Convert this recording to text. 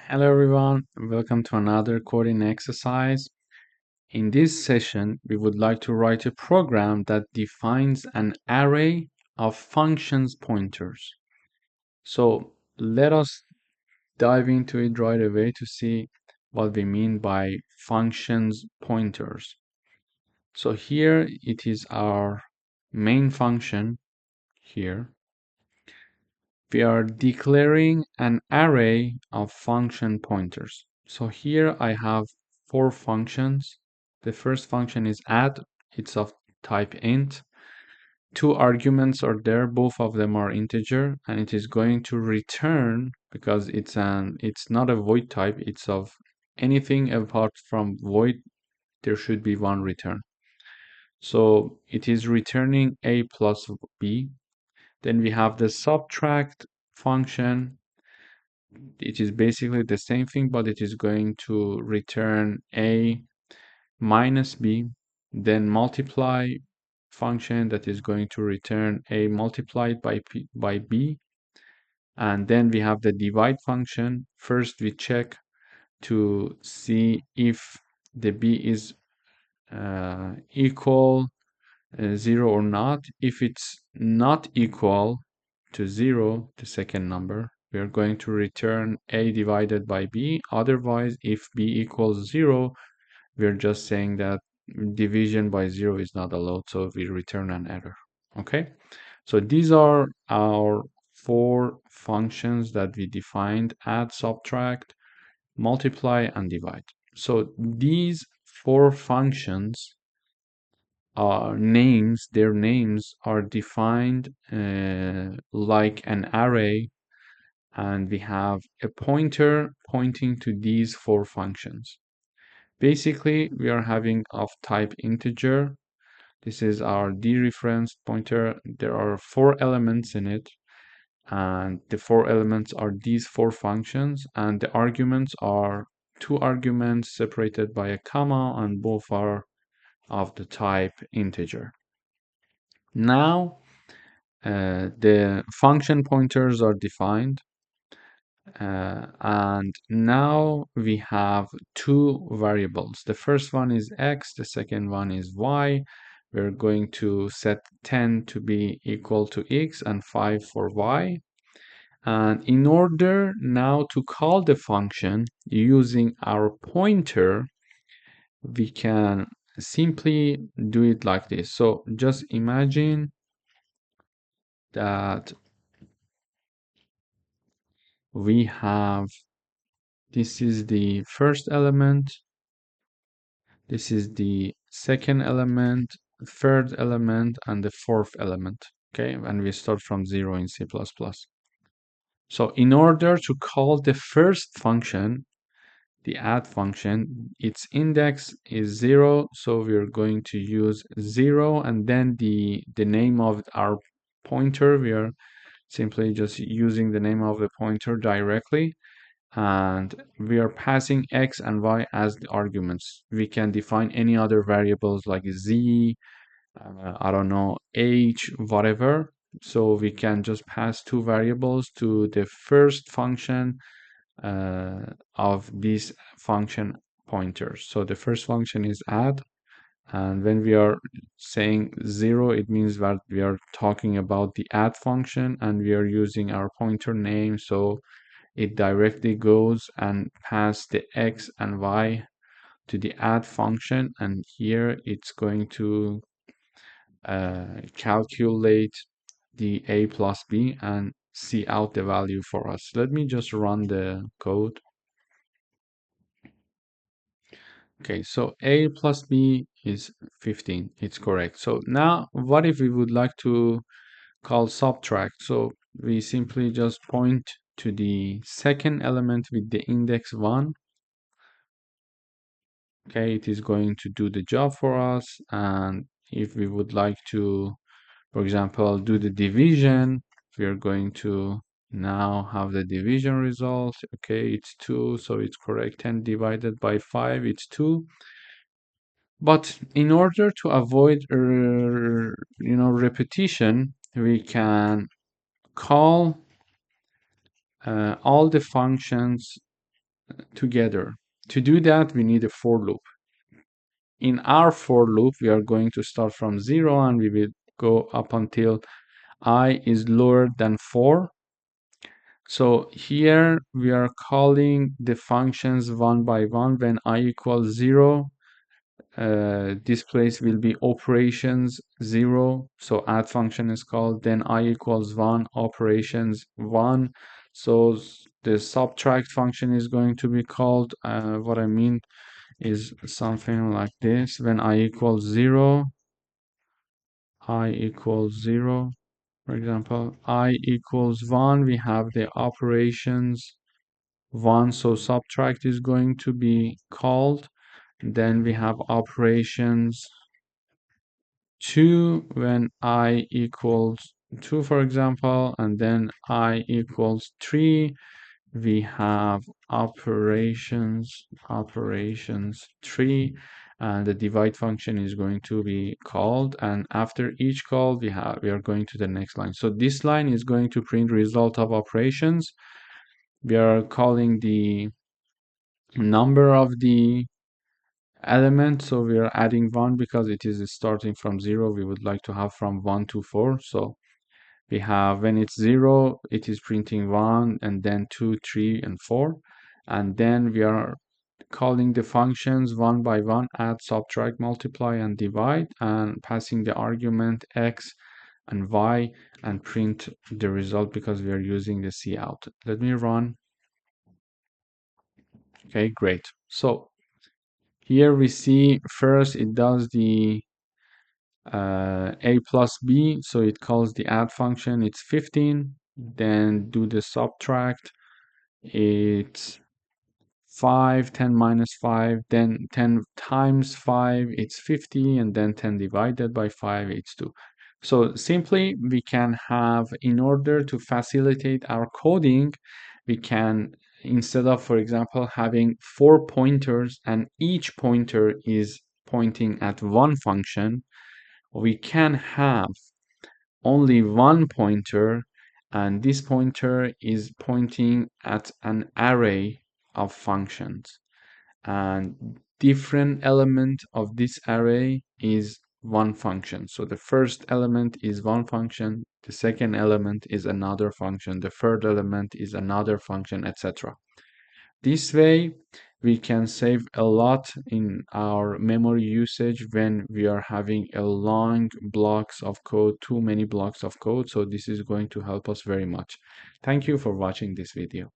Hello everyone, welcome to another coding exercise. In this session, we would like to write a program that defines an array of functions pointers. So let us dive into it right away to see what we mean by functions pointers. So here it is our main function here. We are declaring an array of function pointers. So here I have four functions. The first function is add. It's of type int. Two arguments are there, both of them are integer, and it is going to return because it's not a void type, it's of anything apart from void, there should be one return. So it is returning a plus b. Then we have the subtract function. It is basically the same thing, but it is going to return a minus b. Then multiply function that is going to return a multiplied by b. And then we have the divide function. First, we check to see if the b is equal 0 or not. If it's not equal to 0, the second number, we are going to return a divided by b. Otherwise, if b equals 0, we're just saying that division by 0 is not allowed, so we return an error. Okay, so these are our four functions that we defined: add, subtract, multiply, and divide. So these four functions their names are defined like an array, and we have a pointer pointing to these four functions. Basically, we are having of type integer. This is our dereferenced pointer. There are four elements in it, and the four elements are these four functions, and the arguments are two arguments separated by a comma, and both are of the type integer. Now, the function pointers are defined, and now we have two variables. The first one is x, the second one is y. We're going to set 10 to be equal to x and 5 for y. And in order now to call the function using our pointer, we can simply do it like this. So just imagine that we have, this is the first element, this is the second element, third element, and the fourth element. Okay, and we start from 0 in C++. So in order to call the first function, the add function, its index is 0, so we're going to use 0, and then the name of our pointer, we are simply just using the name of the pointer directly, and we are passing x and y as the arguments. We can define any other variables like z, I don't know, h, whatever. So we can just pass two variables to the first function of these function pointers. So the first function is add, and when we are saying 0, it means that we are talking about the add function, and we are using our pointer name, so it directly goes and pass the x and y to the add function, and here it's going to calculate the a plus b and see out the value for us. Let me just run the code. Okay, so a plus b is 15. It's correct. So now what if we would like to call subtract? So we simply just point to the second element with the index 1. Okay, it is going to do the job for us. And if we would like to, for example, do the division, we are going to now have the division result. Okay, it's 2, so it's correct. 10 divided by 5, it's 2. But in order to avoid repetition, we can call all the functions together. To do that, we need a for loop. In our for loop, we are going to start from 0 and we will go up until I is lower than 4. So here we are calling the functions one by one. When I equals 0, this place will be operations 0. So add function is called. Then I equals 1, operations 1. So the subtract function is going to be called. What I mean is something like this. When I equals 0, I equals 0. For example, I equals 1, we have the operations 1, so subtract is going to be called. Then we have operations 2 when I equals 2, for example, and then I equals 3. We have operations 3, and the divide function is going to be called, and after each call we are going to the next line. So this line is going to print result of operations. We are calling the number of the element, so we are adding 1 because it is starting from 0. We would like to have from 1 to 4. So we have, when it's 0, it is printing 1, and then 2, 3, and 4. And then we are calling the functions one by one: add, subtract, multiply, and divide, and passing the argument x and y, and print the result because we are using the cout. Let me run. Okay, great. So here we see first it does the a plus b, so it calls the add function, it's 15. Then do the subtract, it's 5, 10 minus 5, then 10 times 5, it's 50, and then 10 divided by 5, it's 2. So simply we can have, in order to facilitate our coding, we can, instead of, for example, having 4 pointers and each pointer is pointing at one function, we can have only one pointer, and this pointer is pointing at an array of functions, and different element of this array is one function. So the first element is one function, the second element is another function, the third element is another function, etc. This way we can save a lot in our memory usage when we are having a long blocks of code, too many blocks of code. So this is going to help us very much. Thank you for watching this video.